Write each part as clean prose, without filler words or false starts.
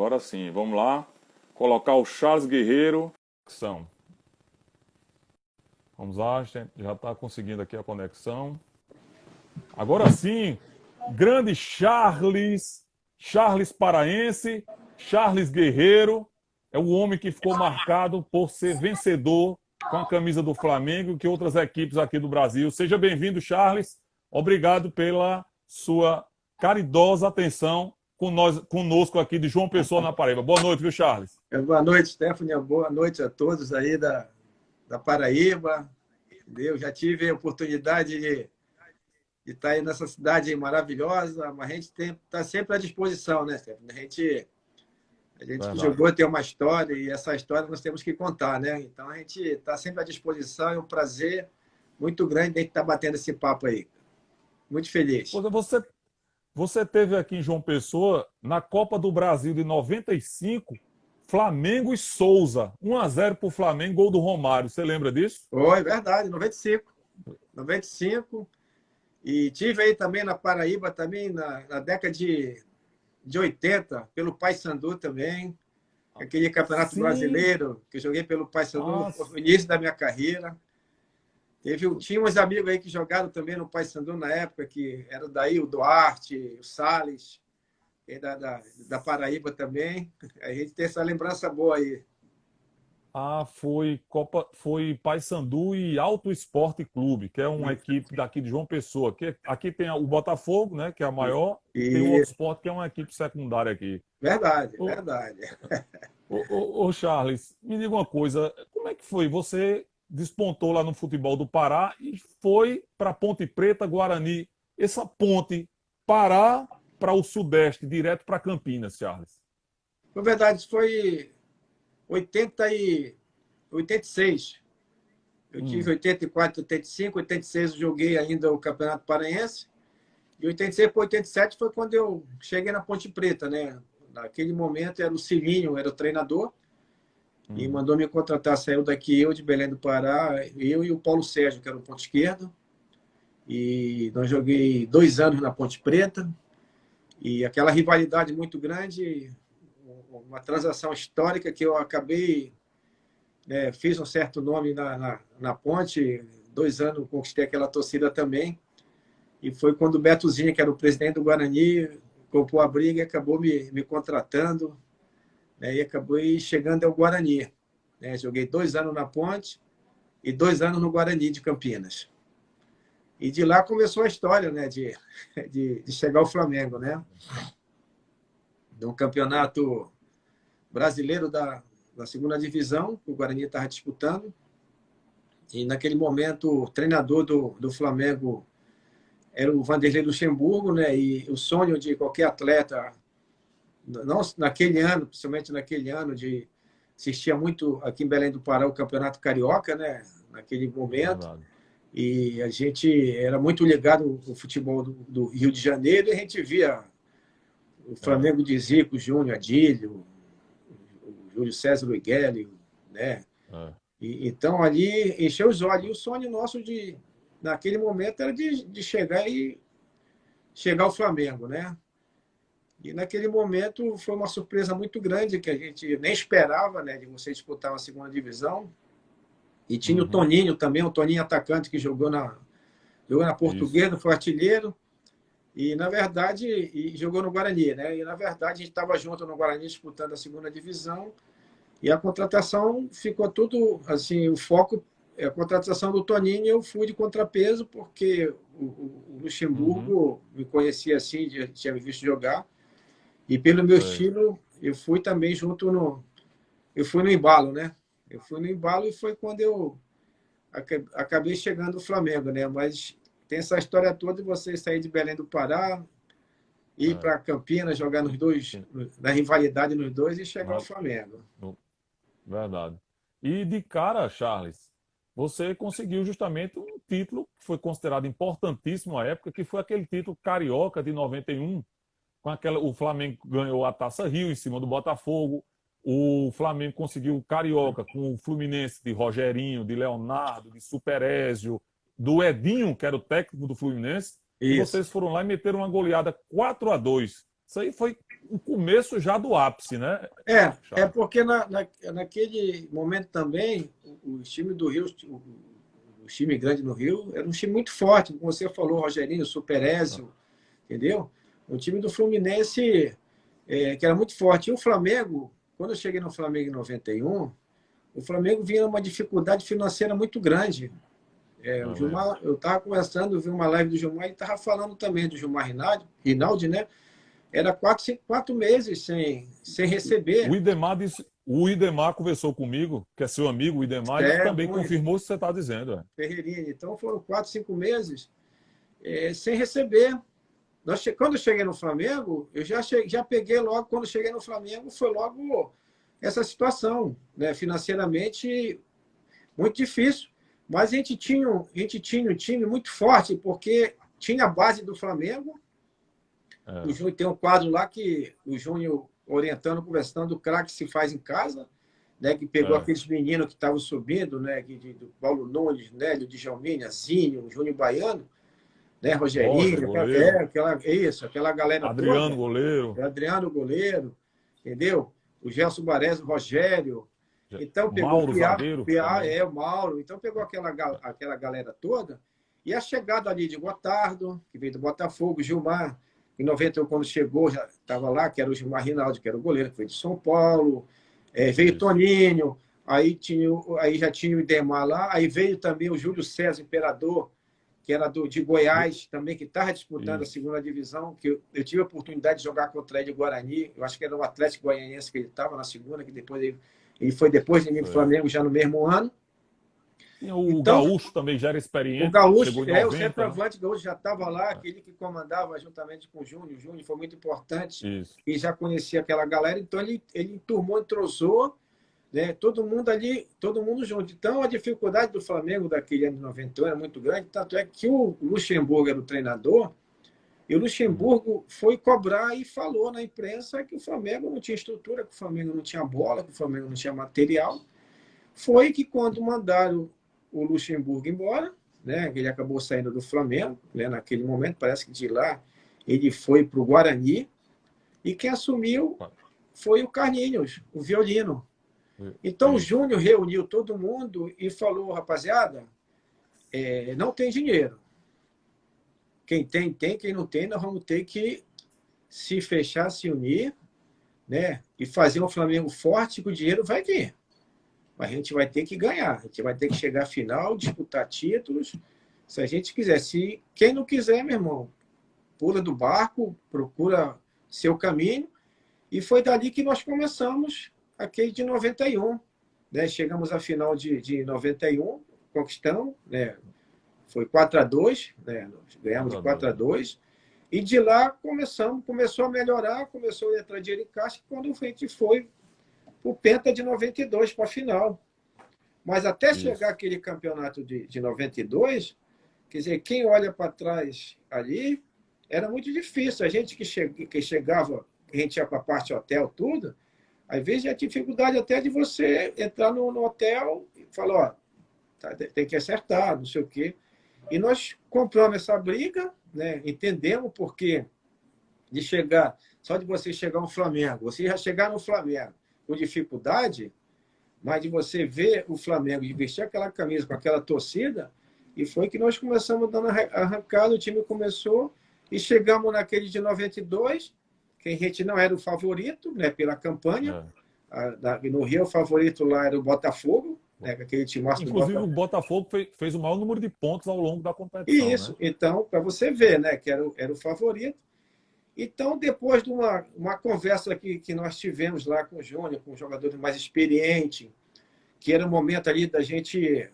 Agora sim, vamos lá. Colocar o Charles Guerreiro. Vamos lá, gente. Já está conseguindo aqui a conexão. Agora sim, grande Charles. Charles paraense. Charles Guerreiro. É o homem que ficou marcado por ser vencedor com a camisa do Flamengo que outras equipes aqui do Brasil. Seja bem-vindo, Charles. Obrigado pela sua caridosa atenção conosco aqui de João Pessoa, na Paraíba. Boa noite, viu, Charles? Boa noite, Stephanie. Boa noite a todos aí da Paraíba. Eu já tive a oportunidade de estar aí nessa cidade maravilhosa, mas a gente está sempre à disposição, né, Stephanie? A gente que jogou tem uma história e essa história nós temos que contar, né? Então a gente está sempre à disposição, é um prazer muito grande a gente estar batendo esse papo aí. Muito feliz. Você teve aqui em João Pessoa, na Copa do Brasil de 95, Flamengo e Souza. 1-0 para o Flamengo, gol do Romário. Você lembra disso? Foi, verdade, 95. 95. E tive aí também na Paraíba, também na década de 80, pelo Paysandu também. Aquele campeonato brasileiro, que eu joguei pelo Paysandu no início da minha carreira. Tinha uns amigos aí que jogaram também no Paysandu na época, que era daí o Duarte, o Salles, da Paraíba também. A gente tem essa lembrança boa aí. Foi Paysandu e Auto Esporte Clube, que é uma equipe daqui de João Pessoa. Aqui tem o Botafogo, né, que é a maior, e tem o Auto Esporte, que é uma equipe secundária aqui. Verdade. Ô Charles, me diga uma coisa, como é que foi? Você despontou lá no futebol do Pará e foi para Ponte Preta, Guarani. Essa ponte Pará para o Sudeste, direto para Campinas, Charles. Na verdade, foi 86. Eu tive 84, 85, 86 eu joguei ainda o Campeonato Paraense. E 86 para 87 foi quando eu cheguei na Ponte Preta, né? Naquele momento era o Cilinho, era o treinador. E mandou me contratar, saiu daqui eu de Belém do Pará, eu e o Paulo Sérgio, que era o ponto esquerdo. E nós joguei 2 anos na Ponte Preta. E aquela rivalidade muito grande, uma transação histórica que eu acabei, fiz um certo nome na Ponte, 2 anos conquistei aquela torcida também. E foi quando o Betozinho, que era o presidente do Guarani, comprou a briga e acabou me contratando. E acabou chegando ao Guarani. Joguei 2 anos na Ponte e 2 anos no Guarani de Campinas. E de lá começou a história, né, de chegar ao Flamengo, né? De um campeonato brasileiro da segunda divisão, que o Guarani estava disputando. E naquele momento o treinador do Flamengo era o Vanderlei Luxemburgo, né? E o sonho de qualquer atleta, não naquele ano, principalmente naquele ano, assistia muito aqui em Belém do Pará o Campeonato Carioca, né? Naquele momento. Verdade. E a gente era muito ligado ao futebol do Rio de Janeiro e a gente via o Flamengo de Zico, Júnior, Adílio, o Júlio César Luigueli, né? E, então ali encheu os olhos. E o sonho nosso naquele momento era de chegar ao Flamengo, né? E naquele momento foi uma surpresa muito grande, que a gente nem esperava, né, de você disputar uma segunda divisão. E tinha o Toninho também, o Toninho atacante, que jogou na Portuguesa, foi artilheiro. E, na verdade, jogou no Guarani, né? E, na verdade, a gente estava junto no Guarani disputando a segunda divisão. E a contratação ficou tudo, assim, o foco, a contratação do Toninho, eu fui de contrapeso, porque o Luxemburgo me conhecia assim, tinha me visto jogar. E pelo meu estilo, eu fui também eu fui no embalo, né? Eu fui no embalo e foi quando eu acabei chegando no Flamengo, né? Mas tem essa história toda de você sair de Belém do Pará, ir para Campinas, jogar nos dois, na rivalidade nos dois e chegar ao Flamengo. Verdade. E de cara, Charles, você conseguiu justamente um título que foi considerado importantíssimo à época, que foi aquele título carioca de 91. O Flamengo ganhou a Taça Rio em cima do Botafogo. O Flamengo conseguiu o Carioca com o Fluminense de Rogerinho, de Leonardo, de Superézio, do Edinho, que era o técnico do Fluminense. Isso. E vocês foram lá e meteram uma goleada 4-2 Isso aí foi o começo já do ápice, né? É porque naquele momento também, o time do Rio, o time grande no Rio, era um time muito forte, como você falou, Rogerinho, Superézio, entendeu? O time do Fluminense, que era muito forte. E o Flamengo, quando eu cheguei no Flamengo em 91, o Flamengo vinha numa dificuldade financeira muito grande. O Gilmar, eu estava conversando, eu vi uma live do Gilmar, e estava falando também do Gilmar Rinaldi, né? Era 4 meses sem receber. O Idemar conversou comigo, que é seu amigo, o Idemar, ele também confirmou o que você está dizendo. Ferreirinha. Então foram 4, 5 meses sem receber. Quando eu cheguei no Flamengo, eu já peguei logo, quando cheguei no Flamengo, foi logo essa situação, né? Financeiramente muito difícil. Mas a gente tinha um time muito forte, porque tinha a base do Flamengo. O Júnior tem um quadro lá que o Júnior orientando, conversando, o craque se faz em casa, né? Que pegou aqueles meninos que estavam subindo, né? Do Paulo Nunes, Nélio, Djalmine, Zinho, Júnior Baiano, né? Rogerinho, aquela galera Adriano, toda. goleiro. Adriano, goleiro, entendeu? O Gelson Baresi, o Rogério. Então pegou Mauro, o Piá, zagueiro, o Mauro. Então pegou aquela galera toda. E a chegada ali de Gotardo, que veio do Botafogo, Gilmar, em 91, quando chegou, já estava lá, que era o Gilmar Rinaldi, que era o goleiro, que veio de São Paulo. Veio Toninho, aí já tinha o Idemar lá, aí veio também o Júlio César Imperador, que era de Goiás, também, que estava disputando a segunda divisão, que eu tive a oportunidade de jogar contra ele em Guarani, eu acho que era o Atlético Goianiense que ele estava na segunda, que depois ele foi depois de mim para o Flamengo, já no mesmo ano. O Gaúcho também já era experiente. O Gaúcho, chegou em 90, o centroavante Gaúcho já estava lá, aquele que comandava juntamente com o Júnior. O Júnior foi muito importante e já conhecia aquela galera, então ele enturmou, entrosou, né? Todo mundo ali, todo mundo junto. Então a dificuldade do Flamengo daquele ano de 91 era muito grande, tanto é que o Luxemburgo era o treinador, e o Luxemburgo foi cobrar e falou na imprensa que o Flamengo não tinha estrutura, que o Flamengo não tinha bola, que o Flamengo não tinha material. Foi que quando mandaram o Luxemburgo embora, né? Ele acabou saindo do Flamengo, né? Naquele momento, parece que de lá ele foi para o Guarani, e quem assumiu foi o Carlinhos, o Violino. Então o Júnior reuniu todo mundo e falou, rapaziada, não tem dinheiro. Quem tem, quem não tem, nós vamos ter que se fechar, se unir, né? E fazer um Flamengo forte, que o dinheiro vai vir. Mas a gente vai ter que ganhar, a gente vai ter que chegar à final, disputar títulos, se a gente quiser. Se quem não quiser, meu irmão, pula do barco, procura seu caminho. E foi dali que nós começamos aquele de 91. Né? Chegamos à final de 91, conquistamos, né? Foi 4-2, né? Ganhamos de 4-2. E de lá começou a melhorar, começou a entrar dinheiro em caixa, quando a gente foi o Penta de 92 para a final. Mas até chegar aquele campeonato de 92, quer dizer, quem olha para trás ali, era muito difícil. A gente que chegava, a gente ia para a parte hotel, tudo, às vezes a dificuldade até de você entrar no hotel e falar, tem que acertar, não sei o quê. E nós compramos essa briga, né? Entendemos porque de chegar, só de você chegar no Flamengo, você já chegar no Flamengo com dificuldade, mas de você ver o Flamengo, de vestir aquela camisa com aquela torcida, e foi que nós começamos dando arrancada, o time começou, e chegamos naquele de 92, que a gente não era o favorito, né, pela campanha. No Rio, o favorito lá era o Botafogo, né, aquele time máximo. Inclusive, o Botafogo fez o maior número de pontos ao longo da competição. Isso, né? Então, para você ver, né, que era o favorito. Então, depois de uma conversa que nós tivemos lá com o Júnior, com os jogadores mais experientes, que era o momento ali da gente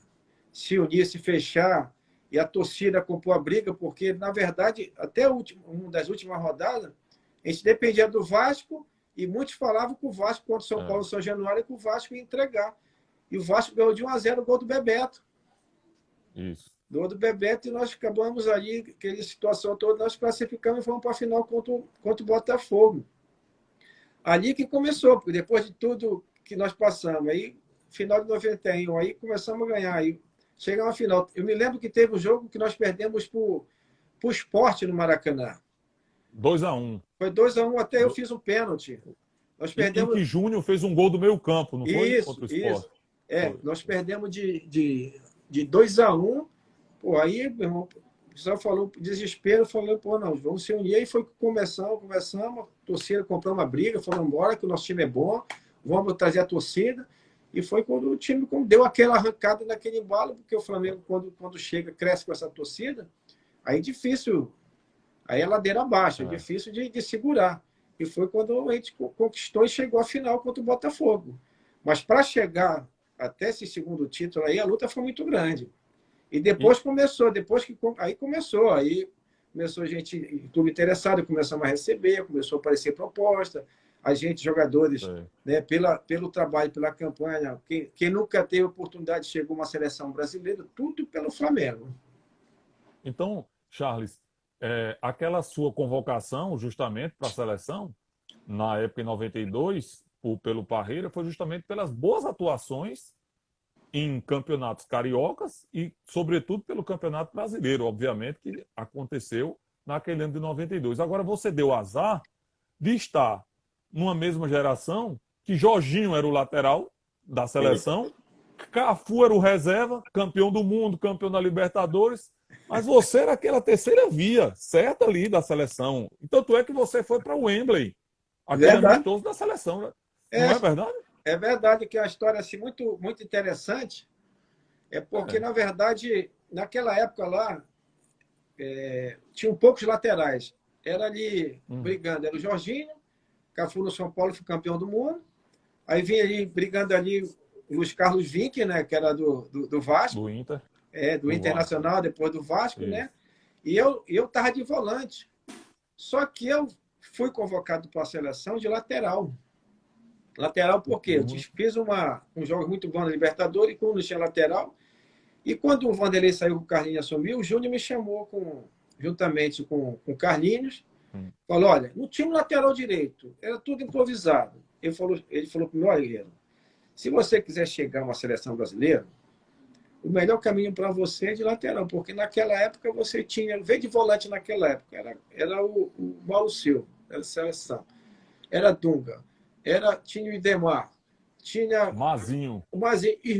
se unir, se fechar, e a torcida compor a briga, porque, na verdade, até uma das últimas rodadas, a gente dependia do Vasco, e muitos falavam que o Vasco, contra o São Paulo, São Januário, que o Vasco ia entregar. E o Vasco ganhou de 1-0 o gol do Bebeto. Isso. Gol do Bebeto, e nós acabamos ali, aquela situação toda, nós classificamos e fomos para a final contra o Botafogo. Ali que começou, porque depois de tudo que nós passamos, aí, final de 91, aí começamos a ganhar, aí chegamos à final. Eu me lembro que teve um jogo que nós perdemos para o Sport no Maracanã. 2-1. Foi 2-1, até eu fiz um pênalti. Nós Em perdemos. que Júnior fez um gol do meio campo, não foi? Isso, Contra o isso. Sport. Foi. Nós perdemos de 2-1. Pô, aí, meu irmão, o pessoal falou, desespero, falou, pô, não, vamos se unir. Aí foi conversamos, a torcida comprou uma briga, falou, bora, que o nosso time é bom, vamos trazer a torcida. E foi quando o time deu aquela arrancada naquele embalo, porque o Flamengo, quando chega, cresce com essa torcida, aí é difícil, aí é ladeira abaixo, é difícil de segurar. E foi quando a gente conquistou e chegou à final contra o Botafogo. Mas para chegar até esse segundo título aí, a luta foi muito grande. E depois começou a gente, clube interessado, começamos a receber, começou a aparecer proposta, a gente, jogadores, né, pelo trabalho, pela campanha, quem nunca teve oportunidade, chegou uma seleção brasileira, tudo pelo Flamengo. Então, Charles, aquela sua convocação justamente para a seleção, na época em 92, pelo Parreira, foi justamente pelas boas atuações em campeonatos cariocas e, sobretudo, pelo Campeonato Brasileiro, obviamente, que aconteceu naquele ano de 92. Agora, você deu azar de estar numa mesma geração que Jorginho era o lateral da seleção, Cafu era o reserva, campeão do mundo, campeão da Libertadores, mas você era aquela terceira via, certa ali da seleção. Tanto é que você foi para o Wembley, aquele amistoso da seleção. Não é verdade? É verdade que é uma história assim, muito, muito interessante, porque, na verdade, naquela época lá, tinham poucos laterais. Era ali brigando, era o Jorginho, Cafu no São Paulo foi campeão do mundo, aí vinha ali brigando ali o Luiz Carlos Vinck, né, que era do Vasco. Do Inter. Do Internacional, Vasco. Depois do Vasco, isso. Né? E eu estava de volante. Só que eu fui convocado para a seleção de lateral. Lateral por quê? Eu fiz um jogo muito bom na Libertadores, quando não tinha lateral. E quando o Vanderlei saiu, o Carlinhos assumiu, o Júnior me chamou juntamente com o Carlinhos. Falou, olha, não tinha um lateral direito, era tudo improvisado. Ele falou para mim, olha, Guilherme, se você quiser chegar a uma seleção brasileira, o melhor caminho para você é de lateral, porque naquela época você tinha, veio de volante naquela época, era o Mauro Silva, era a seleção, era Dunga, tinha o Idemar, tinha Mazinho,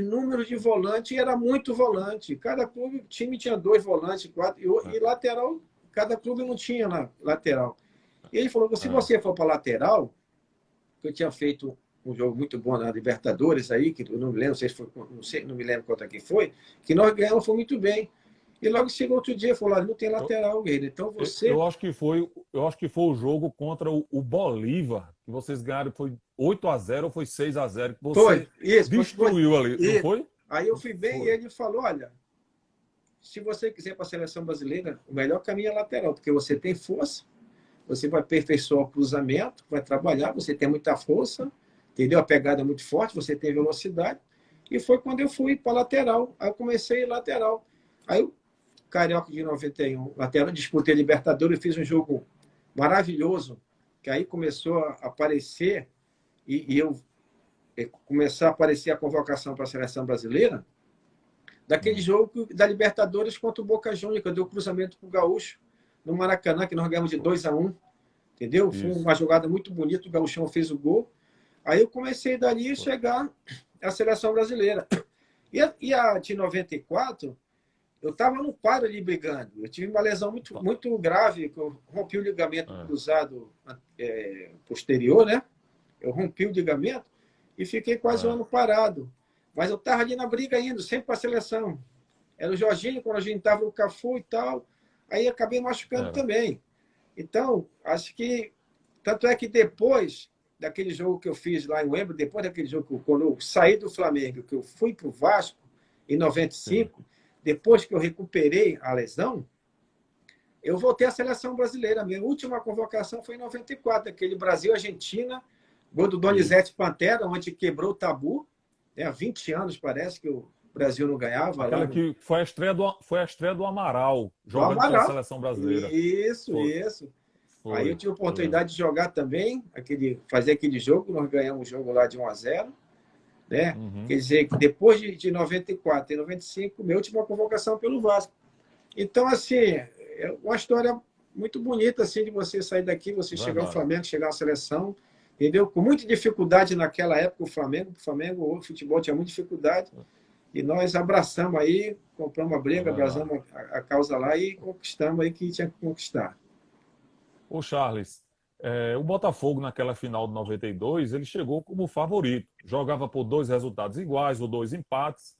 número de volante, e era muito volante. Cada time tinha 2 volantes, 4, e lateral, cada clube não tinha lateral. E ele falou, se você for para lateral, que eu tinha feito um jogo muito bom na Libertadores aí, que eu não me lembro, não me lembro quanto aqui foi, que nós ganhamos, foi muito bem. E logo chegou outro dia, falou, não tem lateral, Guilherme. Então você... Eu acho que foi o jogo contra o Bolívar, que vocês ganharam, foi 8-0 ou foi 6-0, que você destruiu ali, não foi? Aí eu fui bem e ele falou, olha, se você quiser para a seleção brasileira, o melhor caminho é lateral, porque você tem força, você vai aperfeiçoar o cruzamento, vai trabalhar, você tem muita força, entendeu? A pegada é muito forte, você tem velocidade. E foi quando eu fui para lateral. Aí eu comecei lateral. Aí o Carioca de 91, lateral, disputei a Libertadores, fiz um jogo maravilhoso, que aí começou a aparecer, e eu começar a aparecer a convocação para a seleção brasileira, daquele jogo da Libertadores contra o Boca Juniors, que eu dei o cruzamento para o Gaúcho, no Maracanã, que nós ganhamos de 2-1, entendeu? Isso. Foi uma jogada muito bonita, o Gaúchão fez o gol. Aí eu comecei dali a chegar à seleção brasileira. E a de 94, eu estava no quadro ali brigando. Eu tive uma lesão muito grave, que eu rompi o ligamento cruzado posterior, né? Eu rompi o ligamento e fiquei quase um ano parado. Mas eu estava ali na briga indo, sempre para a seleção. Era o Jorginho, quando a gente estava no Cafu e tal. Aí acabei machucando também. Então, acho que... Tanto é que depois daquele jogo que eu fiz lá em Wembley, depois daquele jogo, quando eu saí do Flamengo, que eu fui para o Vasco, em 95, depois que eu recuperei a lesão, eu voltei à seleção brasileira. Minha última convocação foi em 94, aquele Brasil-Argentina, gol do Donizete Pantera, onde quebrou o tabu. Há 20 anos, parece, que o Brasil não ganhava. Aquela que foi a estreia do Amaral, jogando pela seleção brasileira. Isso. Aí eu tive a oportunidade de jogar também, fazer aquele jogo, nós ganhamos o jogo lá de 1-0. Né? Quer dizer, que depois de 94 e 95, minha última convocação pelo Vasco. Então, assim, é uma história muito bonita, assim, de você sair daqui, você chegar ao Verdade. Flamengo, chegar à seleção, entendeu? Com muita dificuldade naquela época, o futebol tinha muita dificuldade, e nós abraçamos aí, compramos a É briga, verdade. abraçamos a causa lá e conquistamos aí que tinha que conquistar. Ô Charles, o Botafogo naquela final de 92, ele chegou como favorito. Jogava por dois resultados iguais ou dois empates.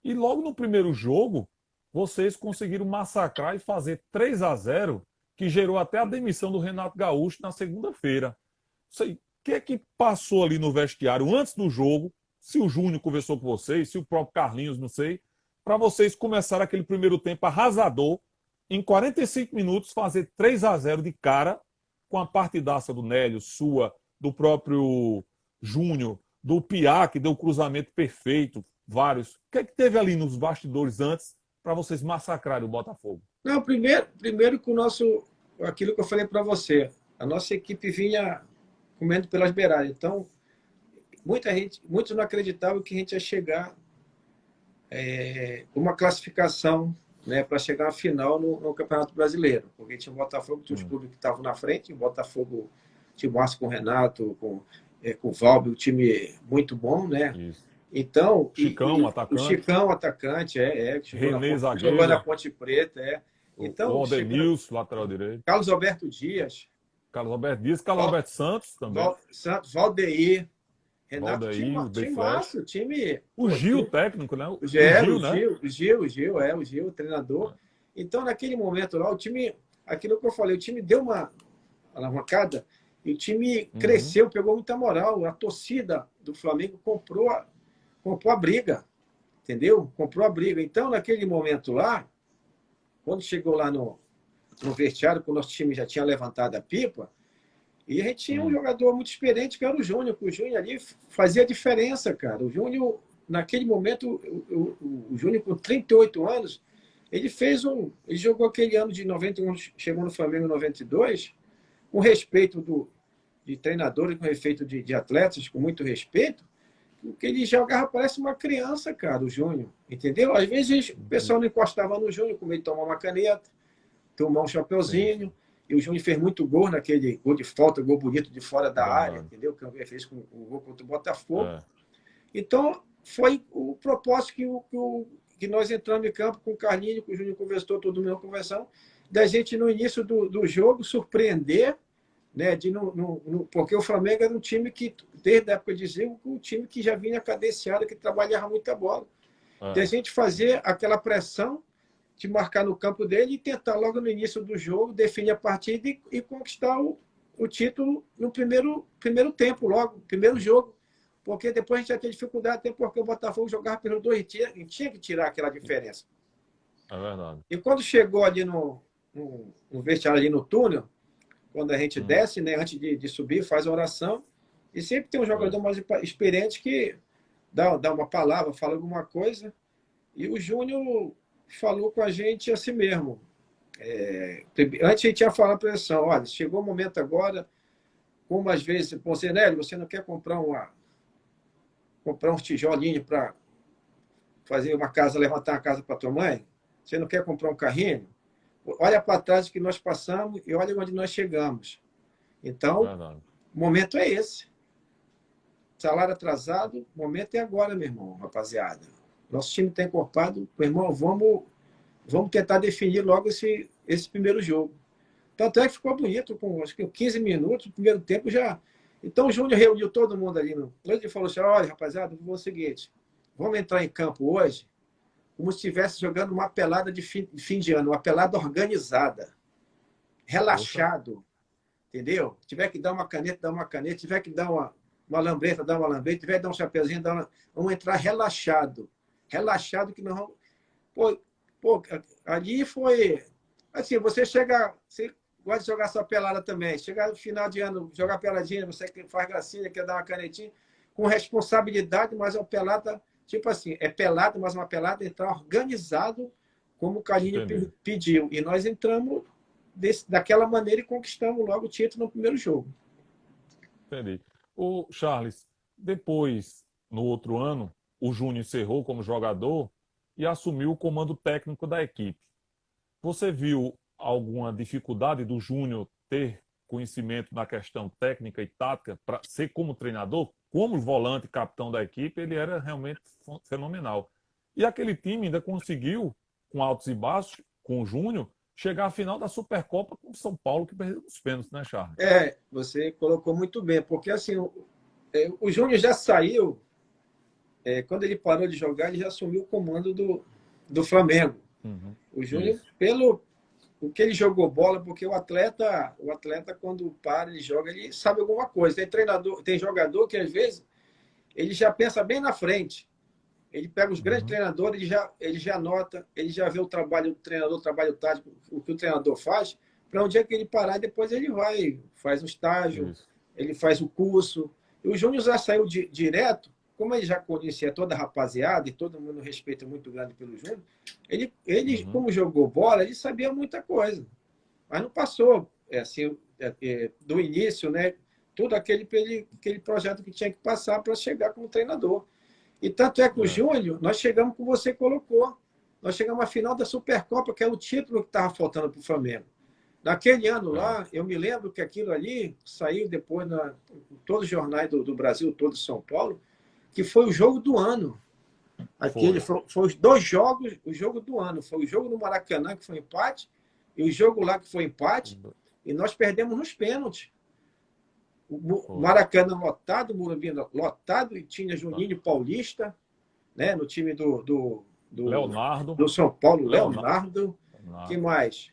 E logo no primeiro jogo, vocês conseguiram massacrar e fazer 3-0, que gerou até a demissão do Renato Gaúcho na segunda-feira. Sei, o que é que passou ali no vestiário antes do jogo? Se o Júnior conversou com vocês, se o próprio Carlinhos, não sei, para vocês começarem aquele primeiro tempo arrasador, em 45 minutos fazer 3-0 de cara, com a partidaça do Nélio, sua, do próprio Júnior, do Piá, que deu o cruzamento perfeito, vários. O que é que teve ali nos bastidores antes para vocês massacrarem o Botafogo? Não, primeiro que o nosso, aquilo que eu falei para você, a nossa equipe vinha comendo pelas beiradas. Então, muitos não acreditavam que a gente ia chegar uma classificação, né, para chegar à final no Campeonato Brasileiro, porque tinha o Botafogo, tinha os clubes que estavam na frente, o Botafogo tinha o Márcio com o Renato, com o Valber, um time muito bom, né? Isso. Então, Chicão, o atacante. Chicão, atacante, que René, jogou na zagueiro. Ponte Preta, O Então, chegando, Aldenilson, lateral direito. Carlos Alberto Dias, Carlos Alberto Dias, Carlos Val, Alberto Santos também. Santos, Valdeir, Renato, Valdaí, o Day time Flash. massa, time. O Pô, Gil, time, técnico, né? o O Gil, Gil, né? o Gil, o treinador. Então, naquele momento lá, o time, aquilo que eu falei, o time deu uma alavancada e o time Uhum. cresceu, pegou muita moral. A torcida do Flamengo comprou a briga, entendeu? Comprou a briga. Então, naquele momento lá, quando chegou lá no vestiário, que o nosso time já tinha levantado a pipa, e a gente tinha um jogador muito experiente, que era o Júnior, que o Júnior ali fazia a diferença, cara. O Júnior, naquele momento, o Júnior com 38 anos, ele jogou aquele ano de 91, chegou no Flamengo em 92, com respeito de treinadores, com respeito de atletas, com muito respeito, porque ele jogava, parece uma criança, cara, o Júnior, entendeu? Às vezes o pessoal não encostava no Júnior, com medo de tomar uma caneta, tomar um chapeuzinho, Sim. e o Júnior fez muito gol naquele gol de falta, gol bonito de fora da área, Verdade. entendeu? Que o Cambé fez com o gol contra o Botafogo. É. Então, foi o propósito que nós entramos em campo com o Carlinhos, com o Júnior conversou, todo mundo conversando, da gente, no início do jogo, surpreender, né? Porque o Flamengo era um time que, desde a época de Zico, um time que já vinha cadenciado, que trabalhava muita bola. De a É. gente fazer aquela pressão de marcar no campo dele e tentar logo no início do jogo definir a partida e conquistar o título no primeiro tempo, logo, primeiro jogo. Porque depois a gente ia ter dificuldade, até porque o Botafogo jogava pelos dois e tinha que tirar aquela diferença. É verdade. E quando chegou ali no vestiário, ali no túnel, quando a gente desce, né, antes de subir, faz a oração, e sempre tem um jogador mais experiente que dá uma palavra, fala alguma coisa, e o Júnior falou com a gente assim mesmo. Antes a gente tinha falado para ele assim, olha, chegou o momento agora, como às vezes, você, Nélio, você não quer comprar uns tijolinhos para fazer uma casa, levantar uma casa para tua mãe? Você não quer comprar um carrinho? Olha para trás que nós passamos e olha onde nós chegamos. Então, Verdade. o momento é esse. Salário atrasado, o momento é agora, meu irmão, rapaziada. Nosso time está encorpado. Meu irmão, vamos tentar definir logo esse primeiro jogo. Tanto é que ficou bonito, com acho que 15 minutos, no primeiro tempo já. Então o Júnior reuniu todo mundo ali. Ele falou assim: olha, rapaziada, vamos o seguinte, vamos entrar em campo hoje como se estivesse jogando uma pelada de fim de ano, uma pelada organizada, relaxado, entendeu? Se tiver que dar uma caneta, dá uma caneta, se tiver que dar uma lambreta, dá uma lambreta, se tiver que dar um chapeuzinho, vamos entrar relaxado. Relaxado que nós vamos. Pô, ali foi. Assim, você gosta de jogar sua pelada também. Chegar no final de ano, jogar peladinha, você que faz gracinha, quer dar uma canetinha, com responsabilidade, mas é uma pelada, tipo assim, é pelada, mas uma pelada entrar organizado, como o Carlinhos pediu. E nós entramos daquela maneira e conquistamos logo o título no primeiro jogo. Entendi. O Charles, depois, no outro ano, o Júnior encerrou como jogador e assumiu o comando técnico da equipe. Você viu alguma dificuldade do Júnior ter conhecimento na questão técnica e tática para ser como treinador, como volante, capitão da equipe, ele era realmente fenomenal. E aquele time ainda conseguiu, com altos e baixos, com o Júnior, chegar à final da Supercopa com o São Paulo, que perdeu os pênaltis, né, Charles? Você colocou muito bem, porque assim, o Júnior já saiu, quando ele parou de jogar, ele já assumiu o comando do Flamengo. Uhum. O Júnior, Isso. pelo o que ele jogou bola, porque o atleta, quando para, ele joga, ele sabe alguma coisa. Tem treinador, tem jogador que às vezes ele já pensa bem na frente. Ele pega os grandes treinadores, ele já anota, ele já vê o trabalho do treinador, o trabalho tático, o que o treinador faz, para onde é que ele parar, depois ele vai, faz um estágio, Isso. ele faz o curso. E o Júnior já saiu direto, como ele já conhecia toda a rapaziada, e todo mundo respeito muito grande pelo Júnior, ele como jogou bola, ele sabia muita coisa. Mas não passou assim, do início, né? Tudo aquele projeto que tinha que passar para chegar como treinador. E tanto é que o Júnior, nós chegamos como você colocou. Nós chegamos à final da Supercopa, que é o título que estava faltando para o Flamengo. Naquele ano lá, eu me lembro que aquilo ali saiu depois em todos os jornais do Brasil, todo de São Paulo, que foi o jogo do ano. Aquele foi os 2 jogos, o jogo do ano. Foi o jogo no Maracanã, que foi empate, e o jogo lá que foi empate, e nós perdemos nos pênaltis. O Maracanã lotado, o Morumbi lotado, e tinha Juninho Paulista, né, no time do São Paulo, Leonardo. Que mais?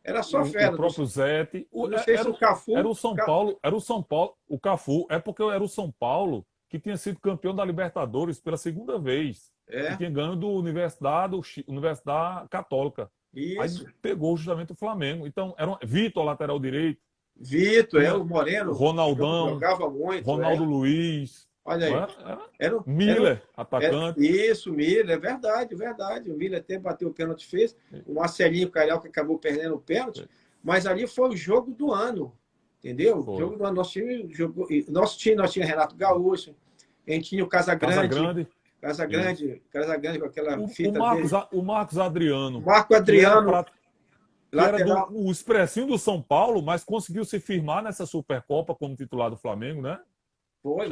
Era só fera. O próprio Zete. Não sei se o Cafu. Era o São Paulo, o Cafu. É porque era o São Paulo que tinha sido campeão da Libertadores pela segunda vez. E tinha ganho do Universidade Católica. Isso. Aí pegou justamente o Flamengo. Então, era Vitor, lateral direito. Vitor, o Moreno. Ronaldão. Jogava muito. Ronaldo Luiz. Olha aí. Miller, atacante. Isso, Miller, é verdade. O Miller até bateu o pênalti, fez. O Marcelinho Carioca acabou perdendo o pênalti. Mas ali foi o jogo do ano. Entendeu? O jogo do ano. Nosso time jogou. Nós tinha Renato Gaúcho, a gente tinha o Casagrande com aquela fita dele. O Marcos Adriano. Marco Adriano. Que era o expressinho do São Paulo, mas conseguiu se firmar nessa Supercopa como titular do Flamengo, né? Foi,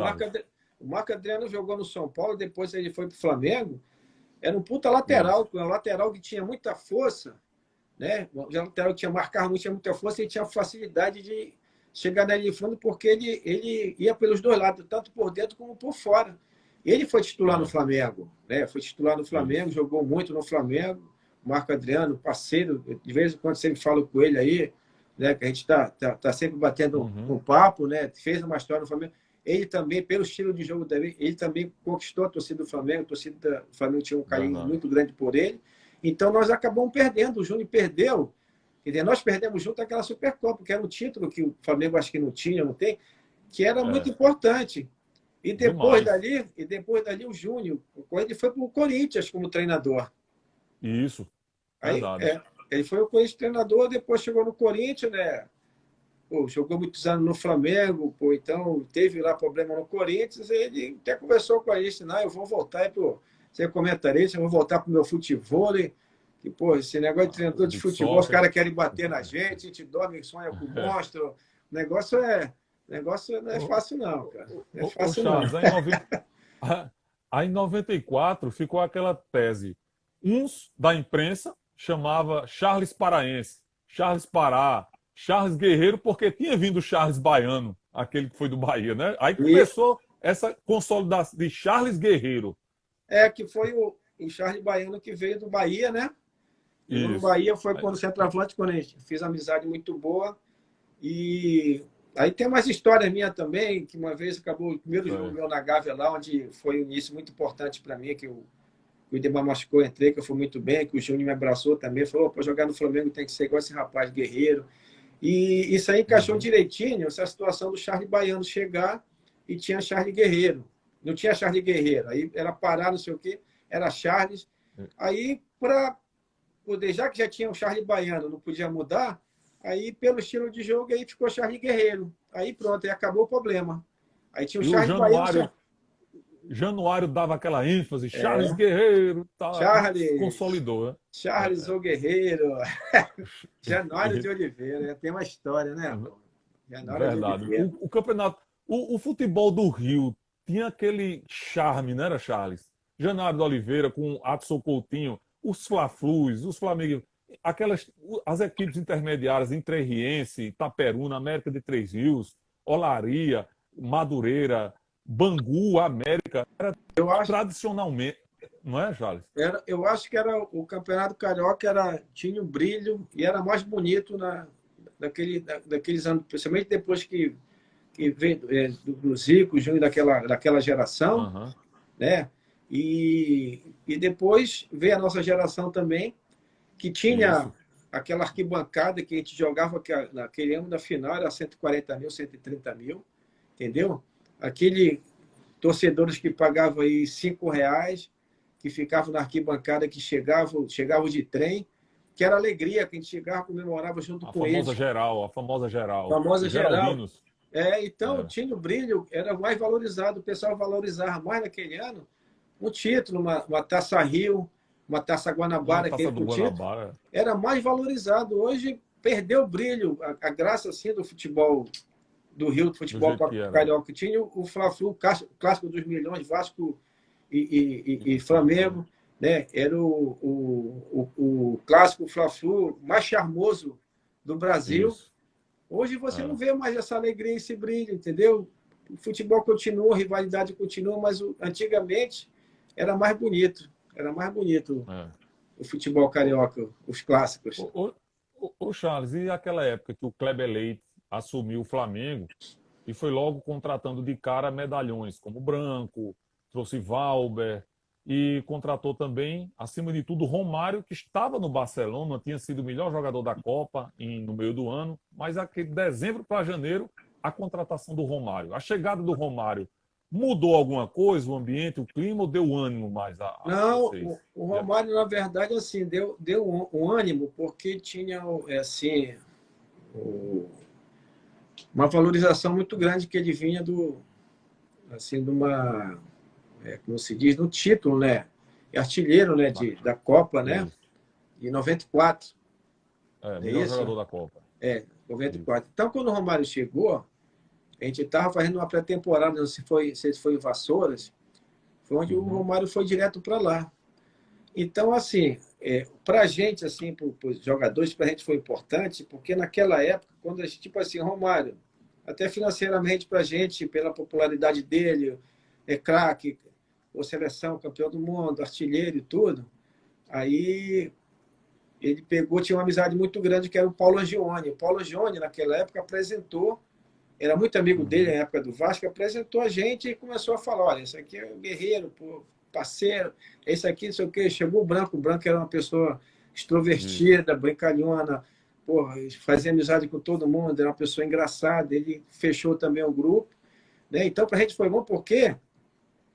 o Marco Adriano jogou no São Paulo, depois ele foi para o Flamengo. Era um puta lateral, um lateral que tinha muita força, né? O lateral que marcava muito, tinha muita força e tinha facilidade de chegar na linha de fundo, porque ele ia pelos dois lados, tanto por dentro como por fora. Ele foi titular no Flamengo, né? Foi titular no Flamengo, jogou muito no Flamengo. Marco Adriano, parceiro, de vez em quando sempre falo com ele aí, né, que a gente tá sempre batendo um papo, né? Fez uma história no Flamengo. Ele também, pelo estilo de jogo dele, ele também conquistou a torcida do Flamengo. A torcida do Flamengo tinha um carinho muito grande por ele. Então, nós acabamos perdendo. O Júnior perdeu. Quer dizer, nós perdemos junto aquela Supercopa, que era um título que o Flamengo acho que não tinha, não tem, que era muito importante. E depois dali, o Júnior, ele foi para o Corinthians como treinador. Isso. Aí, ele foi o Corinthians treinador, depois chegou no Corinthians, né? Jogou muitos anos no Flamengo, então teve lá problema no Corinthians, ele até conversou com a gente, não, eu vou voltar para ser comentarista, eu vou voltar para o meu futebol, que, esse negócio de treinador de futebol, os caras querem bater na gente, a gente dorme e sonha com o monstro, o negócio não é fácil não, cara. Não é fácil Charles, não. Aí em 94 ficou aquela tese. Uns da imprensa chamava Charles Paraense, Charles Pará, Charles Guerreiro, porque tinha vindo o Charles Baiano, aquele que foi do Bahia, né? Aí começou essa consolidação de Charles Guerreiro. Que foi o Charles Baiano que veio do Bahia, né? E no Bahia foi quando o centroavante, quando a gente fez amizade muito boa. E aí tem umas histórias minhas também, que uma vez acabou o primeiro jogo meu na Gávea lá, onde foi um início muito importante para mim, que o Idemar machucou, entrei, que eu fui muito bem, que o Júnior me abraçou também, falou, para jogar no Flamengo tem que ser igual esse rapaz, guerreiro. E isso aí encaixou direitinho, essa situação do Charles Baiano chegar e tinha Charles Guerreiro. Não tinha Charles Guerreiro, aí era Pará, não sei o quê, era Charles. Aí, para poder, já que já tinha o Charles Baiano, não podia mudar, aí pelo estilo de jogo, aí ficou Charles Guerreiro. Aí pronto, aí acabou o problema. Aí tinha o Charles Baiano. Januário dava aquela ênfase, Charles É, Guerreiro, tá, Charles, consolidou, né? Charles o Guerreiro, Januário de É, Oliveira, tem uma história, né, pô? Januário de verdade. Oliveira. O campeonato, o futebol do Rio tinha aquele charme, não era, Charles? Januário de Oliveira com Adson Coutinho, os Fla-Flus, os Flamengo, as equipes intermediárias, Entrerriense, Itaperuna, América de Três Rios, Olaria, Madureira, Bangu, América, Eu acho, tradicionalmente, não é, Charles? eu acho que era o Campeonato Carioca tinha um brilho e era mais bonito daqueles anos, principalmente depois que veio do Zico, Júnior, daquela geração, Aham, né? E depois veio a nossa geração também, que tinha isso. aquela arquibancada que a gente jogava, que naquele ano da final era 140 mil, 130 mil, entendeu? Aquele torcedores que pagavam aí R$ 5, que ficavam na arquibancada, que chegavam de trem, que era alegria, que a gente chegava, comemorava junto com eles, A famosa a geral. famosa Os geral. Geraldinos. Então É. tinha o brilho, era mais valorizado, o pessoal valorizava mais naquele ano um título, uma Taça Rio, uma Taça Uma Guanabara, taça aquele do com título, Guanabara. era mais valorizado. Hoje perdeu o brilho, a graça assim do futebol do Rio, do Do futebol jeito que era. carioca. Tinha o Fla-Flu, o clássico dos milhões, Vasco e Flamengo. Flamengo, né? Era o clássico Fla-Flu mais charmoso do Brasil. Isso. Hoje você não É. vê mais essa alegria, esse brilho, entendeu? O futebol continua, a rivalidade continua, mas antigamente era mais bonito É. o futebol carioca, os clássicos. Ô, Charles, e aquela época que o Kleber Leite assumiu o Flamengo e foi logo contratando de cara medalhões, como Branco, trouxe Valber e contratou também, acima de tudo, Romário, que estava no Barcelona, tinha sido o melhor jogador da Copa no meio do ano, mas aquele dezembro para janeiro, a contratação do Romário. A chegada do Romário mudou alguma coisa, o ambiente, o clima, ou deu ânimo mais a Não, vocês? o Romário, na verdade, assim, deu um ânimo, porque tinha assim, uma valorização muito grande que ele vinha assim, de uma, como se diz, no título, né? Artilheiro, né? Da- Da Copa, né? Isso. De 94, é Melhor isso? jogador da Copa. Noventa e Isso. quatro. Então, quando o Romário chegou, a gente estava fazendo uma pré-temporada, não sei se foi em Vassouras, foi onde o Uhum. Romário foi direto para lá. Então, assim, para a gente, assim, para os jogadores, para a gente foi importante, porque naquela época, quando a gente, tipo assim, Romário, até financeiramente para a gente, pela popularidade dele, craque, ou seleção, campeão do mundo, artilheiro e tudo, aí ele pegou, tinha uma amizade muito grande que era o Paulo Angione. O Paulo Angione, naquela época, apresentou, era muito amigo dele Uhum. na época do Vasco, apresentou a gente e começou a falar: olha, esse aqui é o Guerreiro, pô, parceiro, esse aqui, não sei o quê. Chegou o Branco era uma pessoa Isso. extrovertida, brincalhona, pô, fazia amizade com todo mundo, era uma pessoa engraçada, ele fechou também o grupo, né? Então, para a gente foi bom porque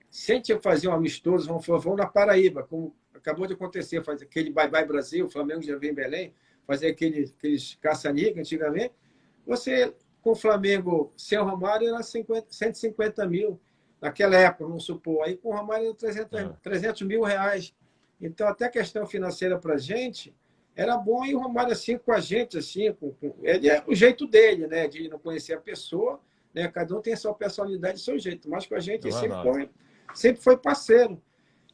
se a gente fazer um amistoso, vamos na Paraíba, como acabou de acontecer, fazer aquele Bye Bye Brasil, o Flamengo já vem em Belém, fazer aqueles caça-níquel antigamente, você, com o Flamengo sem o Romário, era 150 mil. Naquela época, vamos supor, aí com o Romário era É. 300 mil reais. Então, até a questão financeira para a gente era bom, e o Romário, assim, com a gente, assim, ele é o jeito dele, né, de não conhecer a pessoa, né, cada um tem a sua personalidade e seu jeito, mas com a É gente verdade. sempre foi parceiro.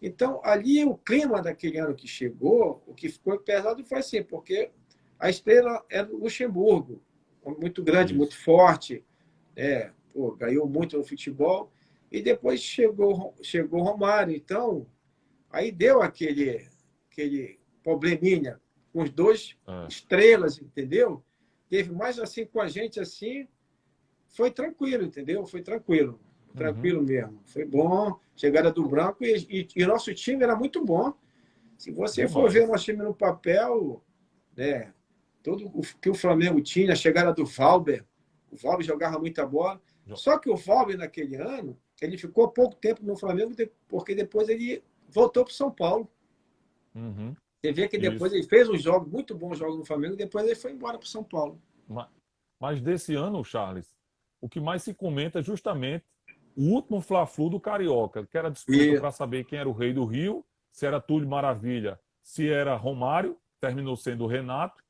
Então, ali, o clima daquele ano que chegou, o que ficou pesado foi assim, porque a estrela era o Luxemburgo, muito grande, muito Isso. forte, pô, ganhou muito no futebol, e depois chegou o Romário. Então, aí deu aquele probleminha com os dois É. estrelas, entendeu? Teve mais assim com a gente, assim, foi tranquilo, entendeu? Foi tranquilo. Uhum. Tranquilo mesmo. Foi bom. Chegada do Branco e o nosso time era muito bom. Se você for ver o Demais. nosso time no papel, né, tudo o que o Flamengo tinha, a chegada do Valber, o Valber jogava muita bola. Jo- Só que o Valber, naquele ano, ele ficou pouco tempo no Flamengo, porque depois ele voltou para o São Paulo. Uhum. Você vê que depois Isso. ele fez uns jogos, muito bons jogos no Flamengo, e depois ele foi embora para o São Paulo. Ma- Mas desse ano, Charles, o que mais se comenta é justamente o último Fla-Flu do Carioca, que era disputa para saber quem era o rei do Rio, se era Túlio Maravilha, se era Romário, terminou sendo o Renato,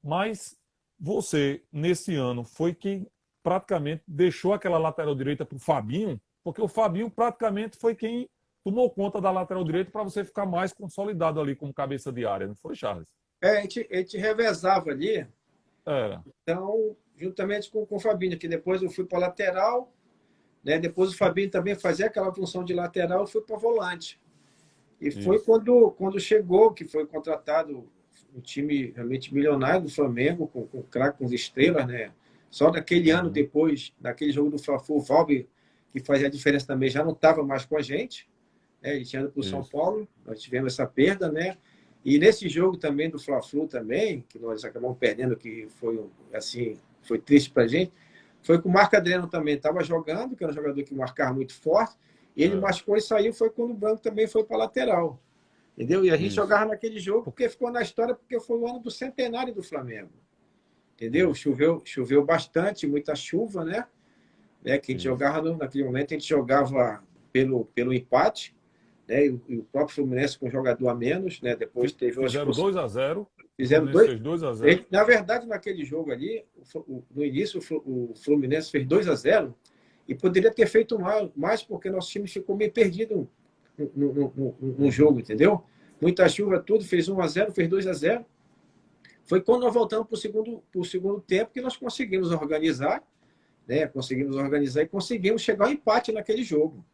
mas você, nesse ano, foi quem praticamente deixou aquela lateral direita para o Fabinho, porque o Fabinho praticamente foi quem tomou conta da lateral direita para você ficar mais consolidado ali como cabeça de área, não foi, Charles? A gente revezava ali, Era. então, juntamente com o Fabinho, que depois eu fui para lateral, né? Depois o Fabinho também fazia aquela função de lateral, eu fui para volante. E foi Isso. quando chegou, que foi contratado um time realmente milionário do Flamengo, com craque, com as estrelas, né? Só daquele ano depois, daquele jogo do Fla-Flu, o Valber, que fazia a diferença também, já não estava mais com a gente, né? Ele tinha ido para o São Isso. Paulo, nós tivemos essa perda, né? E nesse jogo também do Fla-Flu também, que nós acabamos perdendo, que foi assim, foi triste para a gente, foi com o Marco Adriano também, estava jogando, que era um jogador que marcava muito forte, e ele machucou e saiu, foi quando o Branco também foi para a lateral. Entendeu? E a gente Isso. jogava naquele jogo porque ficou na história, porque foi o ano do centenário do Flamengo. Entendeu? Choveu bastante, muita chuva, né? Que a gente jogava, naquele momento, a gente jogava pelo empate, né? E o próprio Fluminense com um jogador a menos, né? Depois teve uma Fizeram expulsão. 2-0. O Fizeram Fluminense dois. fez 2-0. Na verdade, naquele jogo ali, no início, o Fluminense fez 2-0 e poderia ter feito mais porque nosso time ficou meio perdido no jogo, entendeu? Muita chuva, tudo, fez 1-0, fez 2-0. Foi quando nós voltamos para o segundo tempo que nós conseguimos organizar, né? Conseguimos organizar e conseguimos chegar ao empate naquele jogo.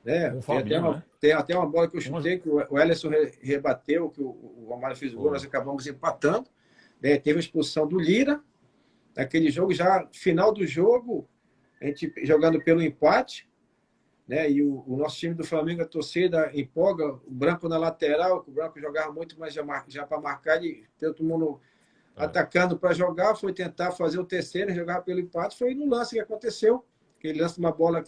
Né? Com o Fabinho, né? Tem até uma bola que eu chutei, que o Ellison rebateu, que o Romário fez o gol, nós acabamos empatando. Né? Teve a expulsão do Lira, naquele jogo, já final do jogo, a gente jogando pelo empate, né? E o nosso time do Flamengo, a torcida empolga, o Branco na lateral, que o Branco jogava muito, mas já para marcar, ele todo mundo atacando para jogar, foi tentar fazer o terceiro, jogar pelo empate, foi no lance que aconteceu, que ele lança uma bola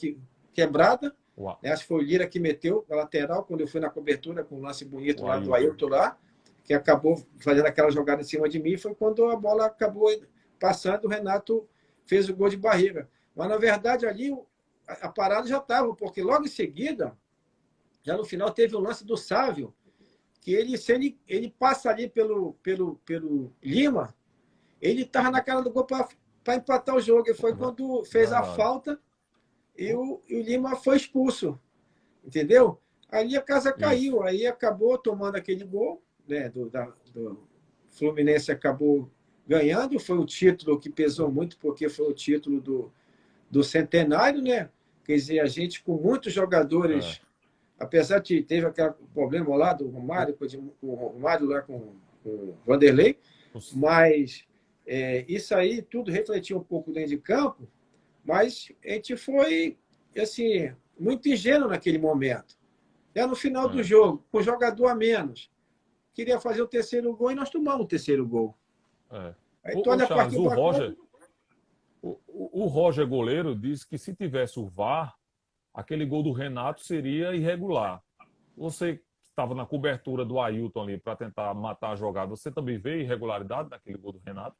quebrada, né? Acho que foi o Lira que meteu na lateral, quando eu fui na cobertura, com um lance bonito lá do Ailton lá, que acabou fazendo aquela jogada em cima de mim, foi quando a bola acabou passando, o Renato fez o gol de barriga. Mas, na verdade, ali a parada já estava, porque logo em seguida, já no final, teve o lance do Sávio, que se ele passa ali pelo Lima, ele estava na cara do gol para empatar o jogo. E foi quando fez a falta e o Lima foi expulso. Entendeu? Ali a casa caiu, aí acabou tomando aquele gol, né, do Fluminense acabou ganhando, foi o título que pesou muito, porque foi o título do centenário, né? Quer dizer, a gente com muitos jogadores, apesar de teve aquele problema lá do Romário, com o Romário lá com o Vanderlei, mas isso aí tudo refletiu um pouco dentro de campo, mas a gente foi assim, muito ingênuo naquele momento. No final do jogo, com o jogador a menos, queria fazer o terceiro gol e nós tomamos o terceiro gol. Aí tu olha Charles, o Roger goleiro disse que se tivesse o VAR, aquele gol do Renato seria irregular. Você estava na cobertura do Ailton ali para tentar matar a jogada. Você também vê irregularidade naquele gol do Renato?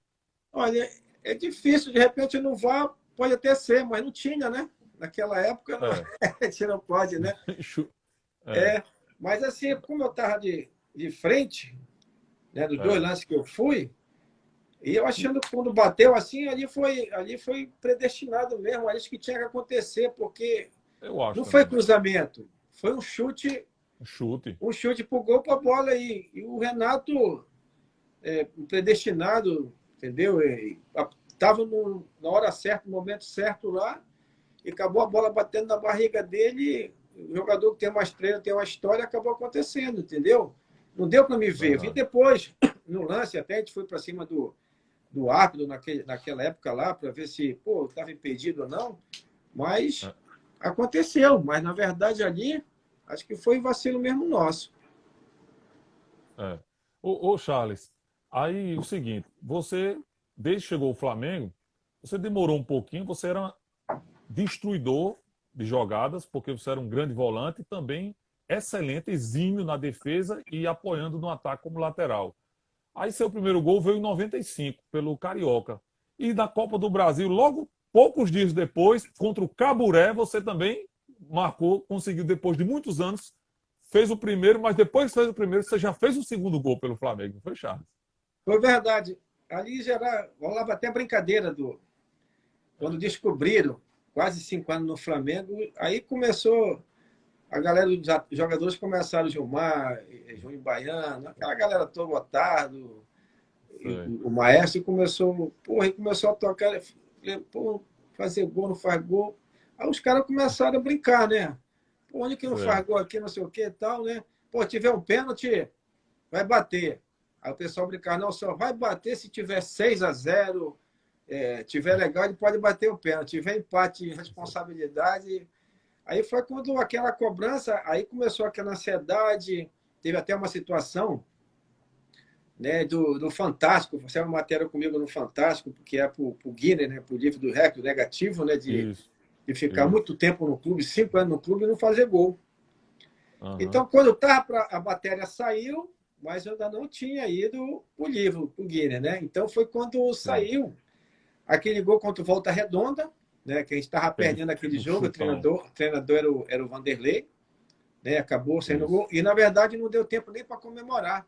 Olha, é difícil, de repente no VAR pode até ser, mas não tinha, né? Naquela época não, a gente não pode, né? Mas assim, como eu estava de frente, né, dos dois lances que eu fui, e eu achando que quando bateu assim, ali foi predestinado mesmo, é isso que tinha que acontecer, porque não foi cruzamento, foi um chute. Um chute pro gol, para a bola aí. E o Renato, predestinado, entendeu? Estava na hora certa, no momento certo lá, e acabou a bola batendo na barriga dele. O jogador que tem uma estrela, tem uma história, acabou acontecendo, entendeu? Não deu para me ver. Eu vi depois, no lance, até a gente foi para cima do árbitro naquela época lá, para ver se estava impedido ou não. Mas aconteceu. Mas, na verdade, ali, acho que foi vacilo mesmo nosso. Ô Charles, aí o seguinte, você, desde que chegou o Flamengo, você demorou um pouquinho, você era destruidor de jogadas, porque você era um grande volante e também excelente, exímio na defesa e apoiando no ataque como lateral. Aí seu primeiro gol veio em 95, pelo Carioca. E na Copa do Brasil, logo poucos dias depois, contra o Caburé, você também marcou, conseguiu depois de muitos anos, fez o primeiro, mas depois que fez o primeiro, você já fez o segundo gol pelo Flamengo, não foi, Charles? Foi verdade. Ali já rolava até brincadeira quando descobriram, quase 5 anos no Flamengo, aí começou, a galera dos jogadores começaram, Gilmar, Júnior Baiano, aquela galera toda, o Otardo, o Maestro começou a tocar, pô, fazer gol, não faz gol. Aí os caras começaram a brincar, né? Pô, onde que não faz gol aqui, não sei o que e tal, né? Pô, tiver um pênalti, vai bater. Aí o pessoal brincava, não, só vai bater se tiver 6-0, tiver legal, ele pode bater o pênalti. Tiver empate, responsabilidade. Aí foi quando aquela cobrança, aí começou aquela ansiedade, teve até uma situação, né, do Fantástico, você uma matéria comigo no Fantástico, que é para o Guinness, né, para o livro do recorde negativo, né, de ficar muito tempo no clube, 5 anos no clube e não fazer gol. Então, quando eu estava, a matéria saiu, mas eu ainda não tinha ido o livro, o Guinness, né? Então, foi quando saiu aquele gol contra o Volta Redonda, né, que a gente estava perdendo aquele jogo, o treinador era o Vanderlei, né, acabou saindo gol, e, na verdade, não deu tempo nem para comemorar.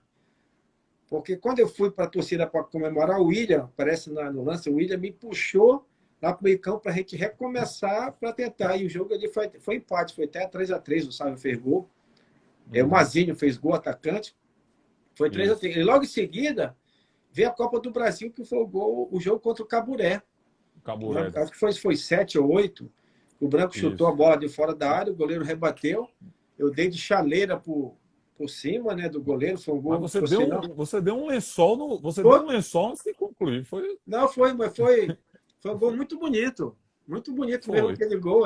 Porque quando eu fui para a torcida para comemorar, o William, aparece no lance, o William me puxou lá para o meio campo para a gente recomeçar para tentar. E o jogo ali foi empate, foi até 3-3, o Sávio fez gol. O Mazinho fez gol, atacante. Foi 3-3. E logo em seguida, veio a Copa do Brasil, que foi o jogo contra o Caburé. Acho que foi 7 ou 8. O Branco chutou a bola de fora da área, o goleiro rebateu. Eu dei de chaleira por cima, né, do goleiro, foi um gol. Mas você deu um lençol deu um lençol antes de concluir. Não, mas foi um gol muito bonito. Muito bonito mesmo aquele gol,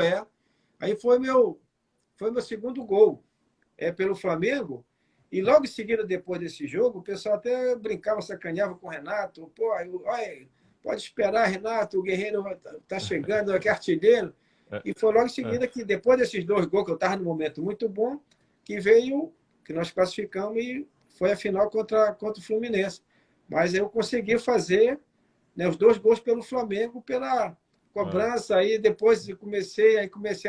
Aí foi meu segundo gol pelo Flamengo. E logo em seguida, depois desse jogo, o pessoal até brincava, sacaneava com o Renato. Pô, pode esperar, Renato, o Guerreiro tá chegando, aqui artilheiro. E foi logo em seguida que, depois desses 2 gols, que eu estava num momento muito bom, que veio, que nós classificamos e foi a final contra o Fluminense. Mas eu consegui fazer, né, os 2 gols pelo Flamengo, pela cobrança. Aí depois comecei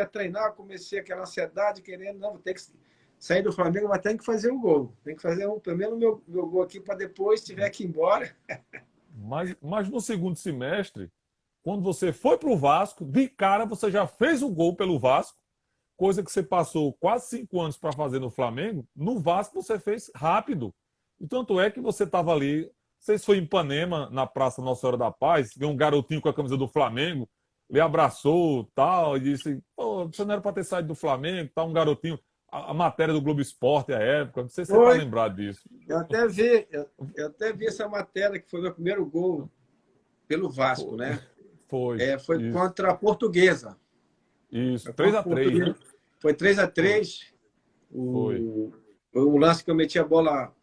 a treinar, comecei aquela ansiedade, querendo, não, vou ter que sair do Flamengo, mas tem que fazer um gol. Tem que fazer pelo menos meu gol aqui para depois, se tiver que ir embora. Mas no segundo semestre, quando você foi para o Vasco, de cara você já fez o gol pelo Vasco, coisa que você passou quase 5 anos para fazer no Flamengo. No Vasco você fez rápido. E tanto é que você estava ali, não sei se foi em Ipanema, na Praça Nossa Senhora da Paz, viu um garotinho com a camisa do Flamengo, lhe abraçou, tal, e disse, pô, você não era para ter saído do Flamengo, tá um garotinho. A matéria do Globo Esporte à época, não sei se você está lembrado disso. Eu até vi essa matéria, que foi meu primeiro gol pelo Vasco, né? Foi contra a Portuguesa. Isso, 3-3, né? Foi 3-3. O lance que eu meti a bola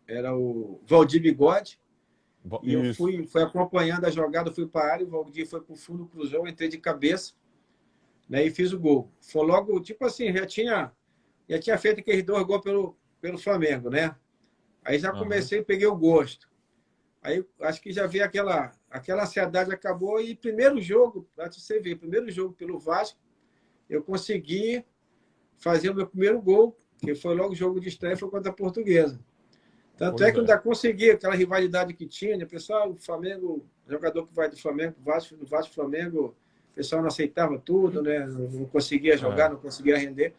era o Valdir Bigode. E eu fui acompanhando a jogada, fui para a área, o Valdir foi para o fundo, cruzou, eu entrei de cabeça, né, e fiz o gol. Foi logo, tipo assim, já tinha feito aqueles 2 gols pelo Flamengo, né? Aí já comecei, peguei o gosto. Aí acho que já vi aquela ansiedade acabou. E primeiro jogo, para você ver, primeiro jogo pelo Vasco, eu consegui fazer o meu primeiro gol, que foi logo o jogo de estreia, foi contra a Portuguesa. Tanto é que eu ainda consegui aquela rivalidade que tinha, né? Pessoal, o Flamengo, jogador que vai do Flamengo, do Vasco Flamengo, o pessoal não aceitava tudo, né? Não conseguia jogar, não conseguia render.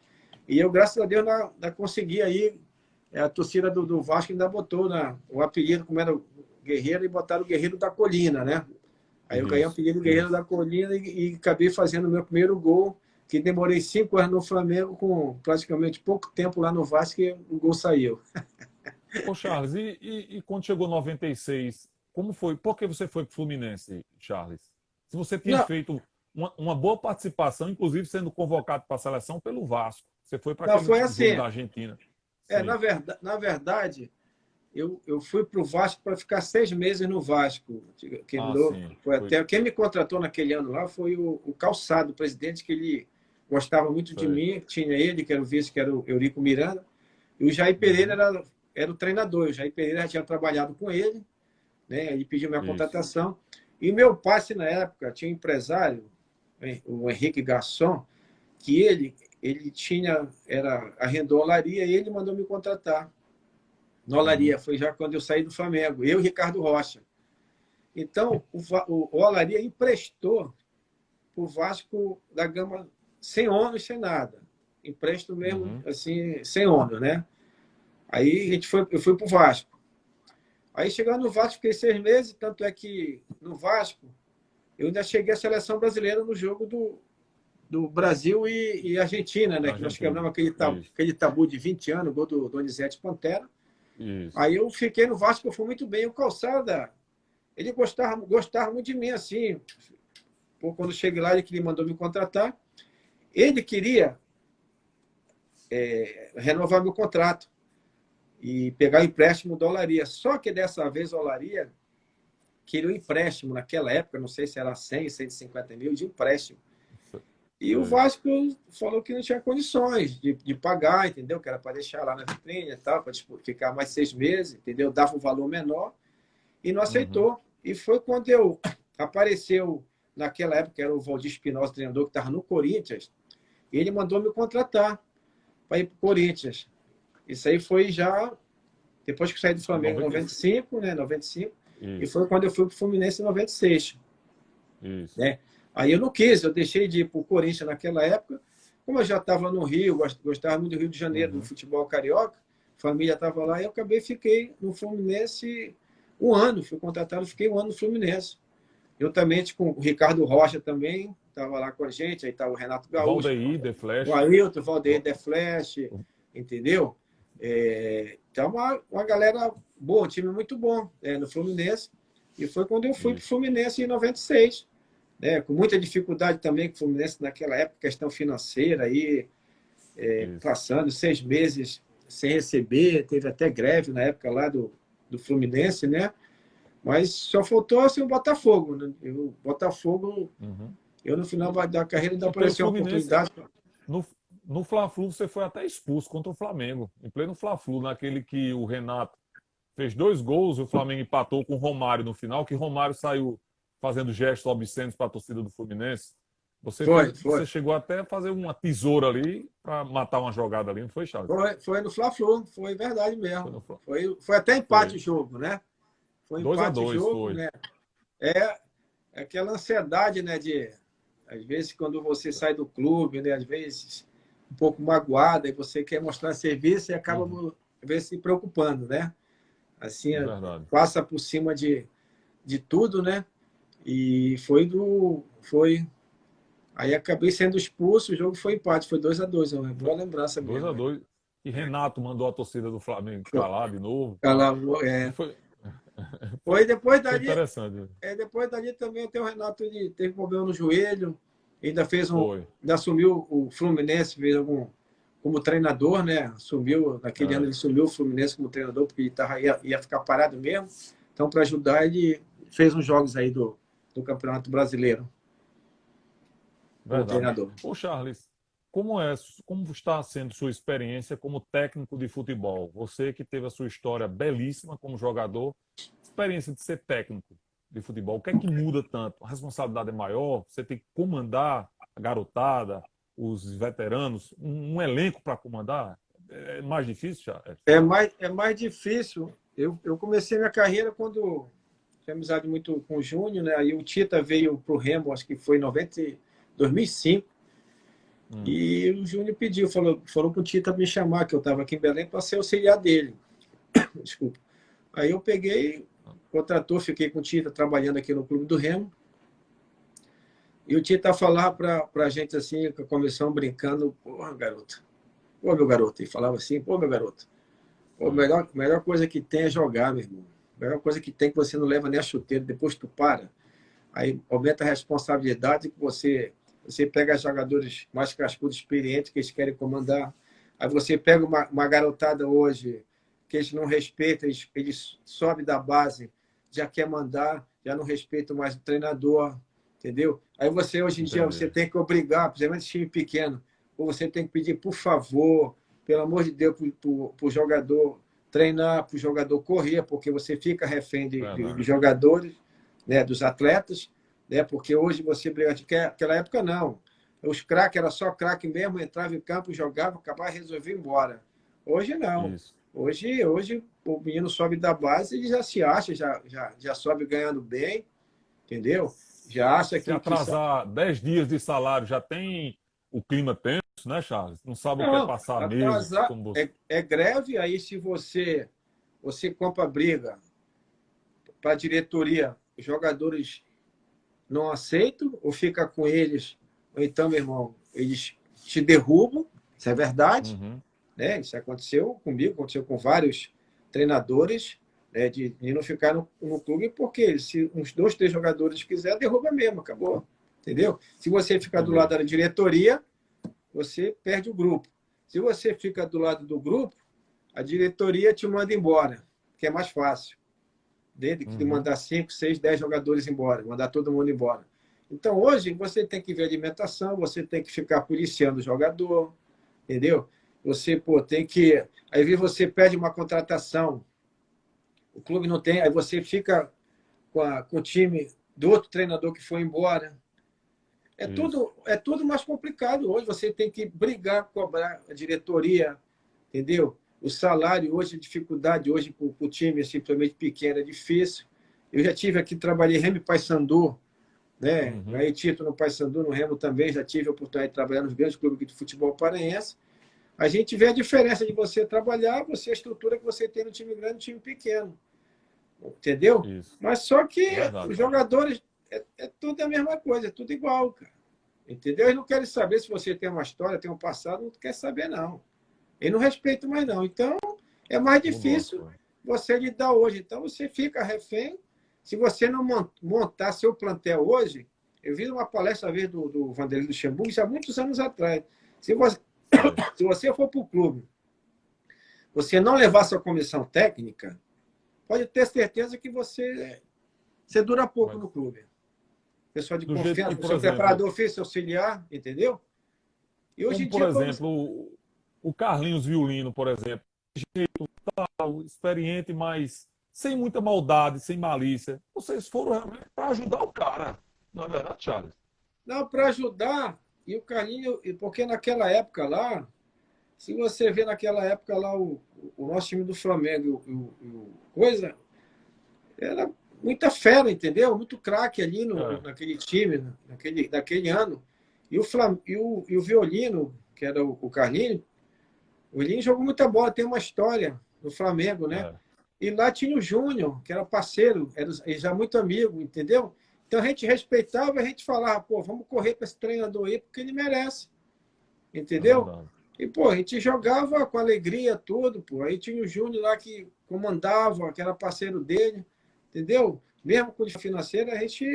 E eu, graças a Deus, ainda consegui aí. A torcida do Vasco ainda botou o apelido, como era o Guerreiro, e botaram o Guerreiro da Colina, né? Aí eu ganhei o apelido Guerreiro da Colina e acabei fazendo o meu primeiro gol, que demorei 5 anos no Flamengo, com praticamente pouco tempo lá no Vasco, e o gol saiu. Ô, Charles, e quando chegou 96, como foi? Por que você foi para o Fluminense, Charles? Se você tinha feito uma boa participação, inclusive sendo convocado para a seleção pelo Vasco. Você foi para aquele jogo da Argentina. Na verdade, eu fui para o Vasco para ficar 6 meses no Vasco. Quem me contratou naquele ano lá foi o Calçado, o presidente, que ele gostava muito de mim. Tinha ele, que era o vice, que era o Eurico Miranda. E o Jair Pereira era o treinador. O Jair Pereira já tinha trabalhado com ele, né? Ele pediu minha contratação. E meu passe, na época, tinha um empresário, o Henrique Garçom, que ele arrendou a olaria e ele mandou me contratar na olaria. Foi já quando eu saí do Flamengo, eu e Ricardo Rocha. Então, o Olaria emprestou para o Vasco da Gama sem ônus, sem nada. Empréstimo mesmo, assim, sem ônus, né? Aí eu fui para o Vasco. Aí, chegando no Vasco, fiquei 6 meses, tanto é que no Vasco eu ainda cheguei à seleção brasileira no jogo do Brasil e Argentina, né? Que nós quebramos aquele tabu de 20 anos, gol do Donizete Pantera. Isso. Aí eu fiquei no Vasco, eu fui muito bem. O Calçada, ele gostava muito de mim, assim. Pô, quando eu cheguei lá, ele mandou me contratar. Ele queria renovar meu contrato e pegar o empréstimo da Olaria. Só que dessa vez a Olaria queria um empréstimo naquela época, não sei se era 100, 150 mil de empréstimo. E o Vasco falou que não tinha condições de pagar, entendeu? Que era para deixar lá na vitrine e tal, para ficar mais 6 meses, entendeu? Dava um valor menor e não aceitou. E foi quando apareceu, naquela época, era o Valdir Espinosa, treinador, que estava no Corinthians, e ele mandou me contratar para ir para o Corinthians. Isso aí foi já depois que eu saí do Flamengo em 95, né? 95. E foi quando eu fui para o Fluminense em 96. Isso. Né? Aí eu não quis, eu deixei de ir para o Corinthians naquela época. Como eu já estava no Rio, gostava muito do Rio de Janeiro, do futebol carioca, família estava lá, e eu fiquei no Fluminense 1 ano. Fui contratado, fiquei 1 ano no Fluminense. Juntamente com o Ricardo Rocha também, estava lá com a gente, aí estava o Renato Gaúcho. Valdeir, The Flash. O Ailton, Valdeir, The Flash, entendeu? Então, uma galera boa, um time muito bom no Fluminense. E foi quando eu fui para o Fluminense em 96. Com muita dificuldade também com o Fluminense naquela época, questão financeira, aí, passando 6 meses sem receber, teve até greve na época lá do Fluminense, né? Mas só faltou assim, o Botafogo. Né? O Botafogo, eu no final da carreira ainda apareceu uma oportunidade. No Fla-Flu você foi até expulso contra o Flamengo. Em pleno Fla-Flu, naquele que o Renato fez 2 gols, o Flamengo empatou com o Romário no final, que Romário saiu fazendo gestos obscenos para a torcida do Fluminense. Você chegou até a fazer uma tesoura ali para matar uma jogada ali, não foi, Charles? Foi no Fla-Flu, foi verdade mesmo. Foi até empate o jogo, né? Foi empate o jogo, né? Aquela ansiedade, né? Às vezes, quando você sai do clube, né? Às vezes, um pouco magoado, e você quer mostrar serviço e acaba, às vezes, se preocupando, né? Assim, passa por cima de tudo, né? E aí acabei sendo expulso, o jogo foi empate, foi 2-2, é uma boa lembrança mesmo. 2-2. E Renato mandou a torcida do Flamengo calar de novo. Foi depois dali. Foi interessante. Depois dali também até o Renato teve problema no joelho, ainda ainda assumiu o Fluminense, fez como treinador, né? Naquele ano ele assumiu o Fluminense como treinador, porque ele ia ficar parado mesmo. Então, para ajudar, ele fez uns jogos aí do Campeonato Brasileiro. Como treinador. Ô, Charles, como está sendo sua experiência como técnico de futebol? Você que teve a sua história belíssima como jogador, experiência de ser técnico de futebol, o que é que muda tanto? A responsabilidade é maior? Você tem que comandar a garotada, os veteranos, um elenco para comandar? É mais difícil, Charles? É mais difícil. Eu comecei minha carreira quando tinha amizade muito com o Júnior, né? Aí o Tita veio para o Remo, acho que foi em 2005. E o Júnior pediu, falou para o Tita me chamar, que eu estava aqui em Belém, para ser auxiliar dele. Desculpa. Aí eu peguei, contratou, fiquei com o Tita trabalhando aqui no Clube do Remo. E o Tita falava para a gente assim, com a comissão brincando, porra, garoto. Pô, meu garoto. E falava assim, pô, meu garoto. Pô, a melhor coisa que tem é jogar, meu irmão. A melhor coisa que tem é que você não leva nem a chuteira, depois tu para. Aí aumenta a responsabilidade que você pega jogadores mais cascudos, experientes, que eles querem comandar. Aí você pega uma garotada hoje, que eles não respeitam, eles sobem da base, já quer mandar, já não respeitam mais o treinador, entendeu? Aí você, hoje em dia, você tem que obrigar, principalmente time pequeno, ou você tem que pedir, por favor, pelo amor de Deus, para o jogador treinar, para o jogador correr, porque você fica refém de jogadores. né, dos atletas, né, porque hoje você briga, naquela época não. Os craques era só craque mesmo, entrava em campo, jogava, acabava, resolvia ir embora. Hoje não. Isso. Hoje o menino sobe da base e já se acha, já sobe ganhando bem, entendeu? Já acha Se que atrasar 10 dias de salário, já tem o clima tenso, né, Charles? Não sabe o que é não, passar meses, atrasar como você. é greve, aí se você compra briga para a diretoria, os jogadores não aceitam, ou fica com eles, ou então, meu irmão, eles te derrubam, isso é verdade, Uhum, né? Isso aconteceu comigo, aconteceu com vários treinadores, né? De não ficar no clube, porque se uns dois, três jogadores quiser, derruba mesmo, acabou. Entendeu? Se você ficar do lado entendi. da diretoria, você perde o grupo. Se você fica do lado do grupo, a diretoria te manda embora, que é mais fácil. Desde que Uhum, mandar 5, 6, 10 jogadores embora, mandar todo mundo embora. Então, hoje, você tem que ver alimentação, você tem que ficar policiando o jogador, entendeu? Você, pô, tem que. Aí você pede uma contratação, o clube não tem, aí você fica com o time do outro treinador que foi embora. isso. É tudo mais complicado hoje. Você tem que brigar, cobrar a diretoria, entendeu? O salário hoje, a dificuldade hoje para o time é simplesmente pequeno, é difícil. Eu já tive aqui, trabalhei Remo e Paysandu, né? Uhum, Ganhei título no Paysandu, no Remo também, já tive a oportunidade de trabalhar nos grandes clubes de futebol paraense. A gente vê a diferença de você trabalhar, você a estrutura que você tem no time grande e no time pequeno, entendeu? isso. Mas só que Verdade, os Charles. jogadores é tudo a mesma coisa, é tudo igual, cara. Entendeu? Eles não querem saber se você tem uma história, tem um passado, não quer saber, não. Eles não respeitam mais, não. Então, é mais Mudou as difícil coisas. você lidar hoje. Então, você fica refém. Se você não montar seu plantel hoje, eu vi uma palestra uma vez do Vanderlei Luxemburgo, isso há muitos anos atrás. Se você, Sei. se você for para o clube, você não levar sua comissão técnica, pode ter certeza que você dura pouco Mas no clube. Pessoal de do jeito que, confiança, por seu exemplo, preparador físico, auxiliar, entendeu? E hoje como em por dia, para você. exemplo, o Carlinhos Violino, por exemplo, experiente, mas sem muita maldade, sem malícia. Vocês foram realmente para ajudar o cara. Não é verdade, Charles? Não, para ajudar, e o Carlinho, porque naquela época lá, se você vê naquela época lá o nosso time do Flamengo, coisa, era muita fera, entendeu? Muito craque ali É, naquele time, naquele ano. E o Violino, que era o Carlinho, o Violino jogou muita bola, tem uma história no Flamengo, né? é, E lá tinha o Júnior, que era parceiro, era já muito amigo, entendeu? Então a gente respeitava, a gente falava, pô, vamos correr para esse treinador aí, porque ele merece, é entendeu? verdade. E, pô, a gente jogava com alegria, tudo, pô. Aí tinha o Júnior lá que comandava, que era parceiro dele, entendeu? Mesmo com dificuldade financeira, a gente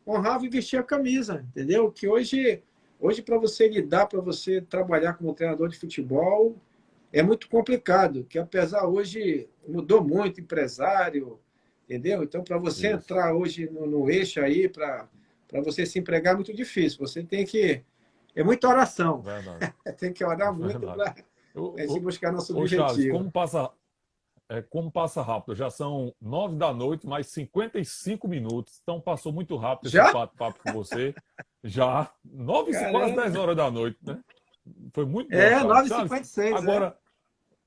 honrava e vestia a camisa, entendeu? Que hoje para você lidar, para você trabalhar como treinador de futebol, é muito complicado, que apesar hoje mudou muito empresário, entendeu? Então, para você Isso, entrar hoje no eixo aí, para você se empregar, é muito difícil. Você tem que. É muita oração. verdade, Tem que orar muito verdade. para a gente buscar nosso Ô, Charles, objetivo. como passa rápido? Já são 9 da noite, mais 55 minutos. Então passou muito rápido esse Já? bate-papo com você. Já quase Caramba! 10 horas da noite, né? Foi muito bom, É, Charles. Charles, 9h56, é? agora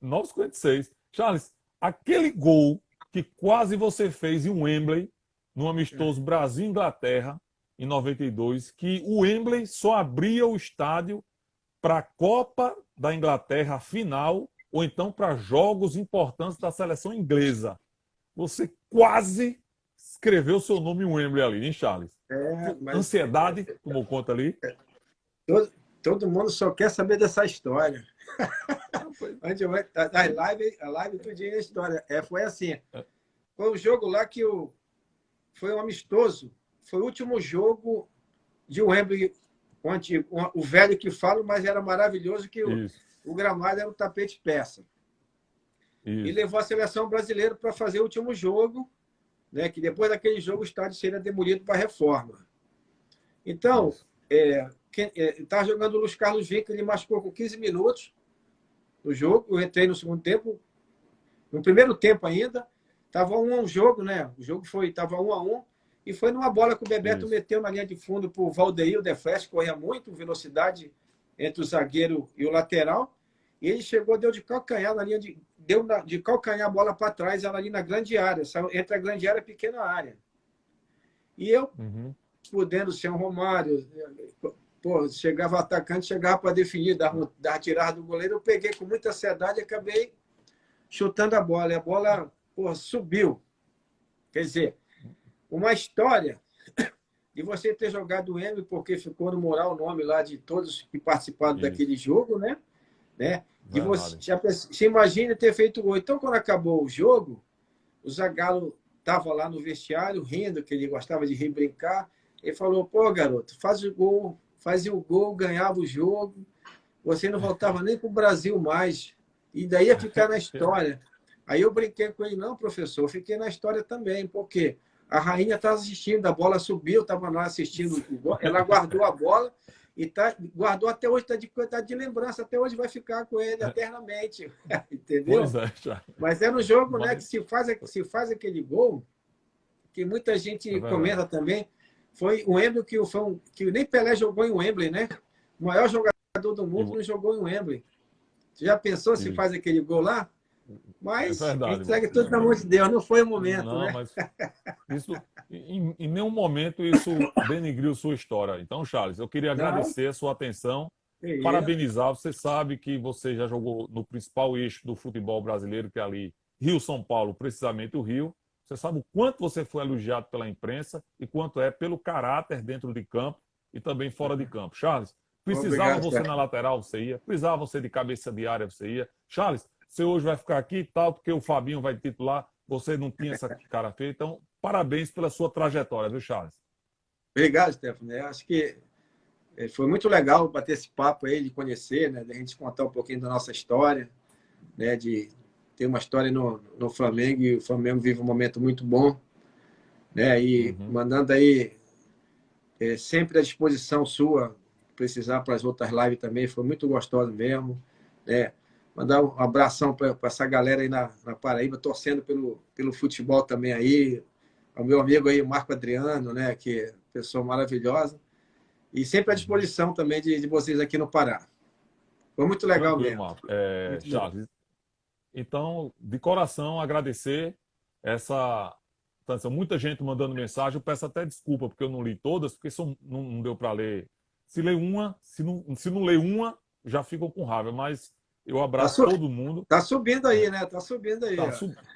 9h56. Charles, aquele gol que quase você fez em Wembley, no amistoso Brasil-Inglaterra, em 92, que o Wembley só abria o estádio para a Copa da Inglaterra final ou então para jogos importantes da seleção inglesa. Você quase escreveu seu nome em Wembley ali, hein, Charles? Mas Ansiedade tomou conta ali. todo, todo mundo só quer saber dessa história. Ah, foi, A live tudinho é história. Foi assim. Foi um jogo lá foi um amistoso. Foi o último jogo de Wembley, o velho que falo, mas era maravilhoso que isso, o gramado era um tapete persa. E isso, levou a seleção brasileira para fazer o último jogo, né, que depois daquele jogo o estádio seria demolido para reforma. Então, isso. estava jogando o Luiz Carlos Vinca, ele machucou com 15 minutos no jogo. Eu entrei no segundo tempo, no primeiro tempo ainda. Tava 1 a 1 o jogo, né? O jogo tava 1 a 1 e foi numa bola que o Bebeto meteu na linha de fundo pro Valdeir, o The Flash, corria muito, velocidade entre o zagueiro e o lateral. E ele chegou, deu de calcanhar na linha de calcanhar a bola para trás, ela ali na grande área, entre a grande área e a pequena área. E eu, podendo ser um Romário, pô, chegava o atacante, chegava para definir, dar tirada do goleiro, eu peguei com muita ansiedade e acabei chutando a bola. E a bola, pô, subiu. Quer dizer, uma história de você ter jogado o Emmy, porque ficou no moral o nome lá de todos que participaram daquele jogo, né? De você imagina ter feito gol. Então, quando acabou o jogo, o Zagallo estava lá no vestiário rindo, que ele gostava de rir, brincar. Ele falou: pô, garoto, faz o gol, fazia o gol, ganhava o jogo, você não voltava nem para o Brasil mais, e daí ia ficar na história. Aí eu brinquei com ele: não, professor, eu fiquei na história também, porque a rainha estava assistindo, a bola subiu, estava lá assistindo o gol, ela guardou a bola e guardou até hoje, está de lembrança, até hoje vai ficar com ele eternamente. Entendeu? Pois é, Charles. Mas é no jogo, né, que se faz aquele gol, que muita gente comenta também, foi o Wembley que nem Pelé jogou em Wembley, né? O maior jogador do mundo não jogou em Wembley. Você já pensou se faz aquele gol lá? Mas a gente entrega tudo na mão de Deus, não foi o momento, não, né? Mas isso, em nenhum momento isso denigriu sua história. Então, Charles, eu queria agradecer a sua atenção, parabenizar. Você sabe que você já jogou no principal eixo do futebol brasileiro, que é ali Rio-São Paulo, precisamente o Rio. Você sabe o quanto você foi elogiado pela imprensa e quanto é pelo caráter dentro de campo e também fora de campo. Charles, precisava você na lateral, você ia. Precisava você de cabeça de área, você ia. Charles, você hoje vai ficar aqui e tal, porque o Fabinho vai titular. Você não tinha essa cara feia. Então, parabéns pela sua trajetória, viu, Charles? Obrigado, Stefano. Eu acho que foi muito legal bater esse papo aí, de conhecer, né? De a gente contar um pouquinho da nossa história, né? De ter uma história no Flamengo, e o Flamengo vive um momento muito bom, né? E mandando aí sempre à disposição sua, precisar para as outras lives também, foi muito gostoso mesmo, né? Mandar um abração para essa galera aí na Paraíba, torcendo pelo futebol também aí, ao meu amigo aí, Marco Adriano, né? Que é pessoa maravilhosa, e sempre à disposição também de vocês aqui no Pará. Foi muito legal mesmo. Marco. Charles, então, de coração, agradecer essa. Muita gente mandando mensagem. Eu peço até desculpa, porque eu não li todas, porque não deu para ler. Se ler uma, se não ler uma, já ficam com raiva. Mas eu abraço todo mundo. Tá subindo aí, né? Tá subindo aí.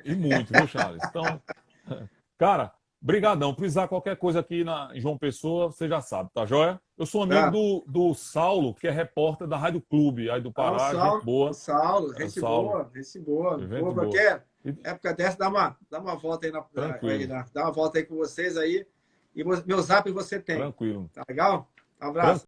E muito, viu, Charles? Então, cara, brigadão. Precisar qualquer coisa aqui em João Pessoa, você já sabe, tá joia? Eu sou amigo do Saulo, que é repórter da Rádio Clube, aí do Pará, gente boa. O Saulo, gente boa. Qualquer época dessa, dá uma volta aí dá uma volta aí com vocês aí. E meu zap você tem. Tranquilo. Tá legal? Um abraço.